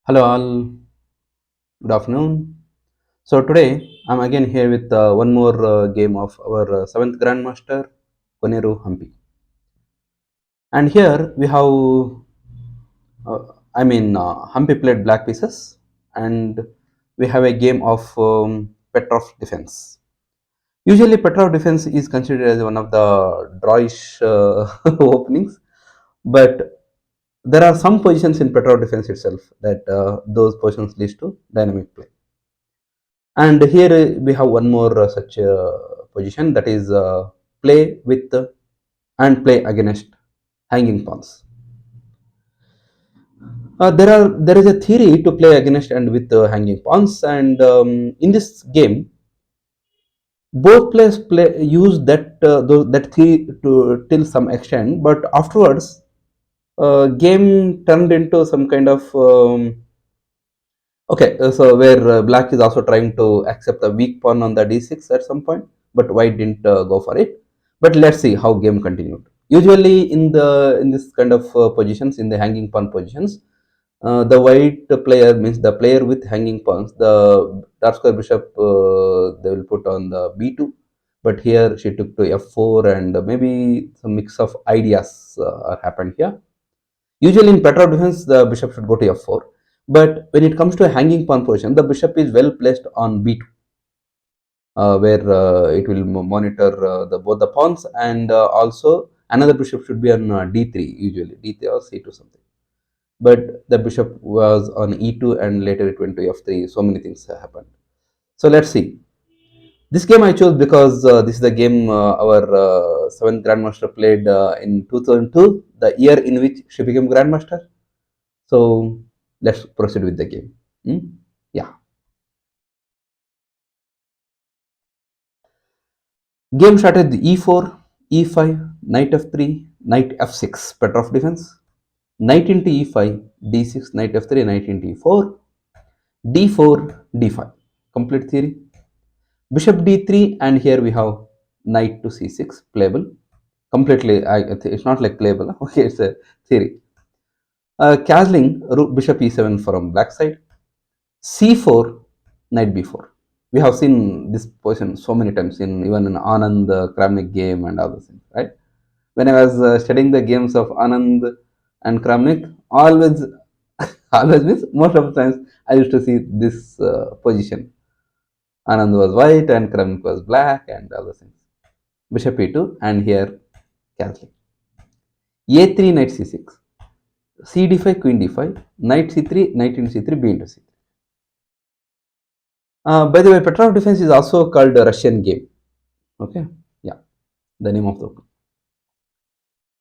Hello all, good afternoon. So today I'm again here with one more game of our seventh Grandmaster, Koneru Hampi. And here we have, Hampi played black pieces, and we have a game of Petrov defense. Usually, Petrov defense is considered as one of the drawish openings, but there are some positions in Petrov defense itself that those positions leads to dynamic play. And here we have one more such position, that is play with and play against hanging pawns. There is a theory to play against and with hanging pawns, and in this game, both players use that theory to till some extent, but afterwards, game turned into some kind of okay, so where black is also trying to accept a weak pawn on the d6 at some point, but white didn't go for it. But let's see how game continued. Usually in this kind of positions, in the hanging pawn positions, the white player means the player with hanging pawns. The dark square bishop they will put on the b2, but here she took to f4, and maybe some mix of ideas are happened here. Usually in Petrov defense, the bishop should go to f4. But when it comes to a hanging pawn position, the bishop is well placed on b2, where it will monitor both the pawns, and also another bishop should be on d3, usually d3 or c2 something. But the bishop was on e2, and later it went to f3. So many things happened. So let's see. This game I chose because this is the game our seventh grandmaster played in 2002, the year in which she became grandmaster. So let's proceed with the game. Yeah. Game started e4, e5, knight f3, knight f6, Petrov defense. Knight into e5, d6, knight f3, knight into e4, d4, d5. Complete theory. Bishop d3, and here we have knight to c6, playable. Completely, it's not like playable. Okay, it's a theory. Castling bishop e7 from black side. c4, knight b4. We have seen this position so many times in even in Anand Kramnik game and other things, right? When I was studying the games of Anand and Kramnik, always, always means most of the times I used to see this position. Anand was white and Kramnik was black and other things. Bishop e2, and here castling. a3, knight c6. c d5, queen d5, knight c3, knight into c3, b into c3. By the way, Petrov defense is also called a Russian game. Okay, yeah, the name of the book.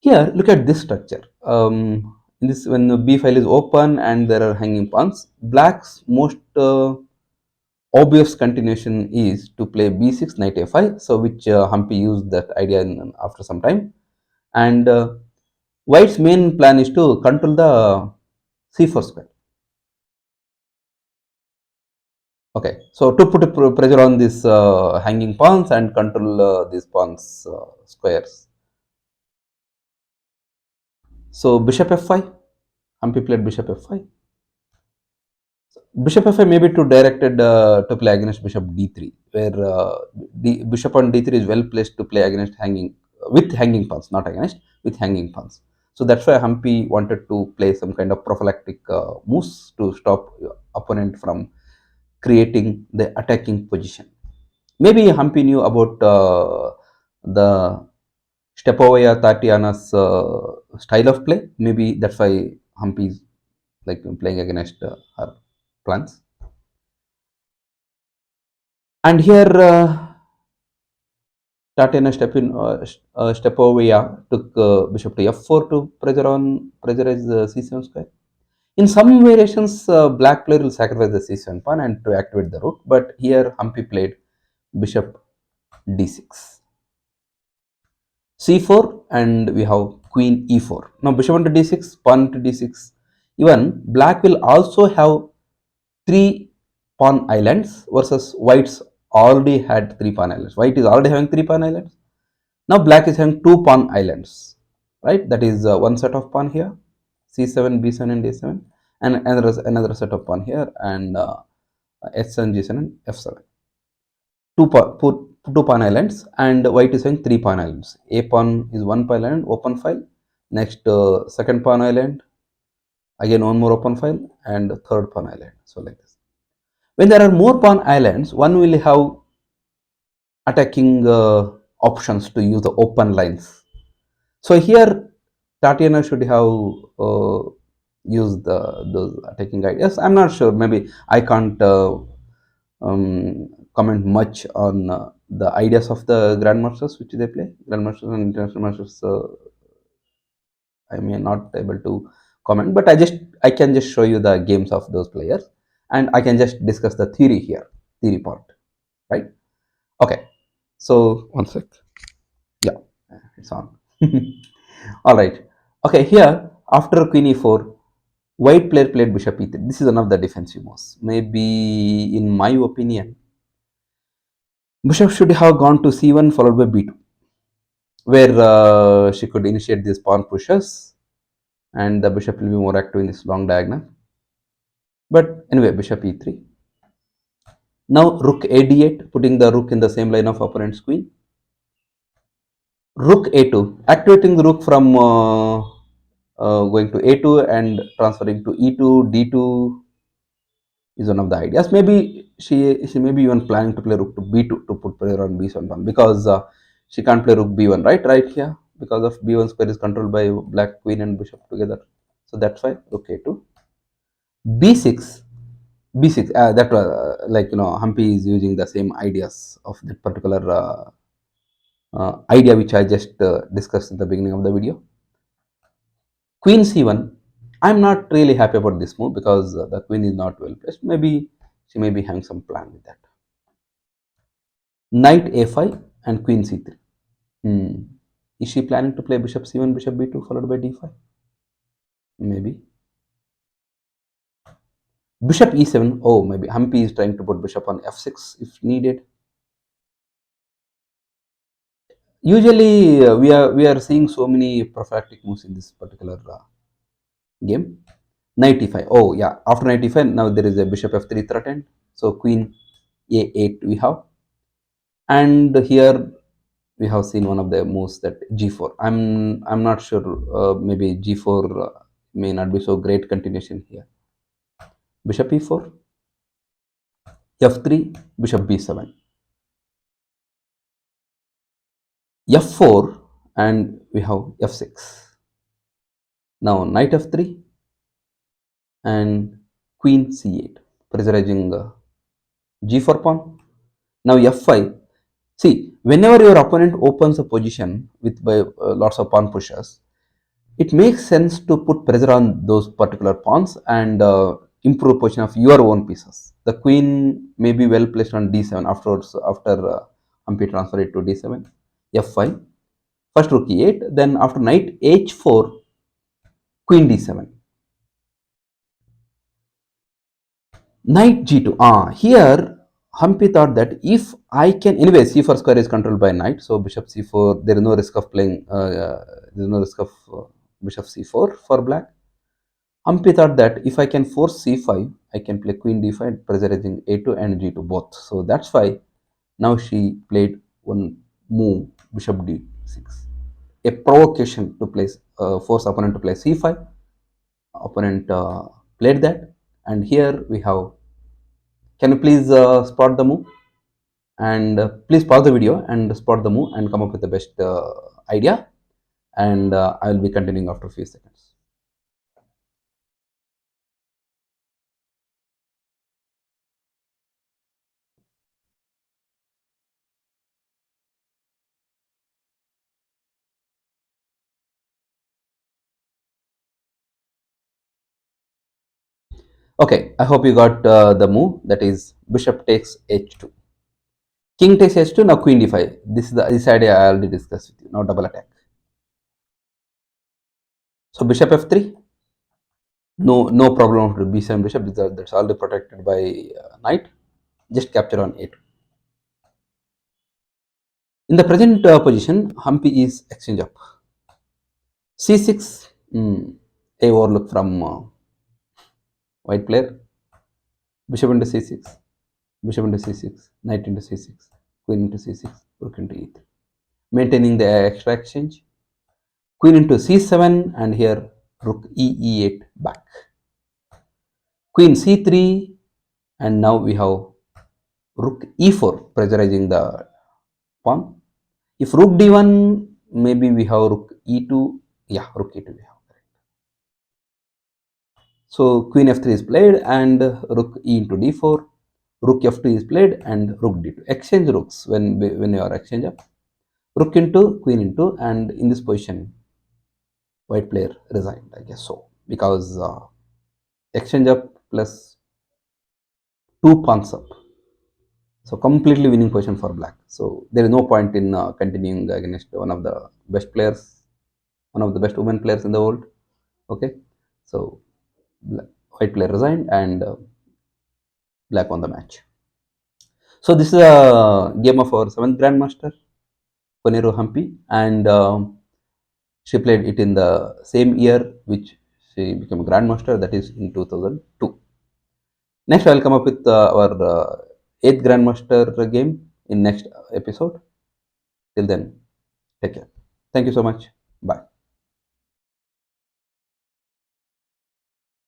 Here, look at this structure. In this, when the b file is open and there are hanging pawns, black's most obvious continuation is to play b6, knight a5. So, which Hampi used that idea after some time, and white's main plan is to control the c4 square. Okay, so to put a pressure on these hanging pawns and control these pawns squares. So bishop f5, Hampi played bishop f5. Bishop f5 may be too directed to play against bishop d3, where the bishop on d3 is well placed to play against hanging with hanging pawns, not against, with hanging pawns. So that's why Hampi wanted to play some kind of prophylactic moves to stop opponent from creating the attacking position. Maybe Hampi knew about the Stepovaya Tatiana's style of play. Maybe that's why Hampi is like playing against her plans. And here Tatiana Stepovaya took bishop to f4 to pressurize the c7 square. In some variations, black player will sacrifice the c7 pawn and to activate the rook, but here Hampi played bishop d6. c4, and we have queen e4. Now bishop into d6, pawn into d6. Even black will also have 3 pawn islands versus white's already had 3 pawn islands. White is already having 3 pawn islands. Now black is having 2 pawn islands, right? That is one set of pawn here, c7, b7 and d7, and another setup pawn here, and h7 g7 f7. Put two pawn islands, and white is having three pawn islands. A pawn is one pawn island, open file. Next, second pawn island, again one more open file, and third pawn island. So like this. When there are more pawn islands, one will have attacking options to use the open lines. So here Tatiana should have used those attacking ideas. I'm not sure. Maybe I can't comment much on the ideas of the grandmasters which they play. Grandmasters and international masters. I may not able to comment, but I can just show you the games of those players, and I can just discuss the theory here, theory part, right? Okay. So one sec. Yeah, it's on. All right. Okay. Here after queen e4, white player played bishop e3. This is one of the defensive moves. Maybe in my opinion, bishop should have gone to c1 followed by b2, where she could initiate these pawn pushes, and the bishop will be more active in this long diagonal. But anyway, bishop e3. Now rook a d8, putting the rook in the same line of opponent's queen. Rook a2, activating the rook from going to a2 and transferring to e2, d2 is one of the ideas. Maybe she may be even planning to play rook to b2 to put pressure on b7 pawn, because she can't play rook b1 right here, because of b1 square is controlled by black queen and bishop together. So that's why rook a2, b6, b6. That was like Humpy is using the same ideas of the particular idea which I just discussed in the beginning of the video. Queen c1. I'm not really happy about this move because the queen is not well placed. Maybe she may be having some plan with that. Knight a5 and queen c3. Is she planning to play bishop c1, bishop b2 followed by d5? Maybe. Bishop e7. Oh, maybe Humpy is trying to put bishop on f6 if needed. Usually, we are seeing so many prophylactic moves in this particular game. Knight e5. Oh yeah, after knight e5, now there is a bishop f3 threatened. So queen a8 we have, and here we have seen one of the moves, that g4. I'm not sure. Maybe g4 may not be so great continuation here. Bishop e4, f3, bishop b7, f4, and we have f6. Now knight f3 and queen c8, pressurizing g4 pawn. Now f5. See, whenever your opponent opens a position with by lots of pawn pushes, it makes sense to put pressure on those particular pawns and improve position of your own pieces. The queen may be well placed on d7 afterwards, after Humpy transfer it to d7, f5, first rook e8, then after knight h4, queen d7, knight g2. Here Humpy thought that if I can, anyway, c4 square is controlled by knight, so bishop c4, there is no risk of playing, there is no risk of bishop c4 for black. Humpy thought that if I can force c5, I can play queen d5, pressurizing a2 and g2 both. So that's why now she played one move, bishop d6, a provocation to place, force opponent to play c5. Opponent played that, and here we have. Can you please spot the move? And please pause the video and spot the move and come up with the best idea, and I will be continuing after a few seconds. Okay, I hope you got the move, that is bishop takes h2. King takes h2, now queen d5. This idea I already discussed with you. Now double attack. So bishop f3. No problem with b7 bishop, that's already protected by knight. Just capture on a2. In the present position, Humpy is exchange up. c6, a overlook from White player, bishop into c6, bishop into c6, knight into c6, queen into c6, rook into e3. Maintaining the extra exchange, queen into c7, and here rook e8 back. Queen c3, and now we have rook e4 pressurizing the pawn. If rook d1, maybe we have rook e2. Yeah, rook e2 we have. So queen f3 is played and rook e into d4. Rook f2 is played and rook d2. Exchange rooks when you are exchange up. Rook into, queen into, and in this position, white player resigned, I guess so, because exchange up plus two pawns up. So completely winning position for black. So there is no point in continuing against one of the best players, one of the best women players in the world. Okay, so white player resigned and black won the match. So this is a game of our seventh grandmaster, Koneru Hampi, and she played it in the same year which she became a grandmaster, that is in 2002. Next, I will come up with our eighth grandmaster game in next episode. Till then, take care. Thank you so much. Bye.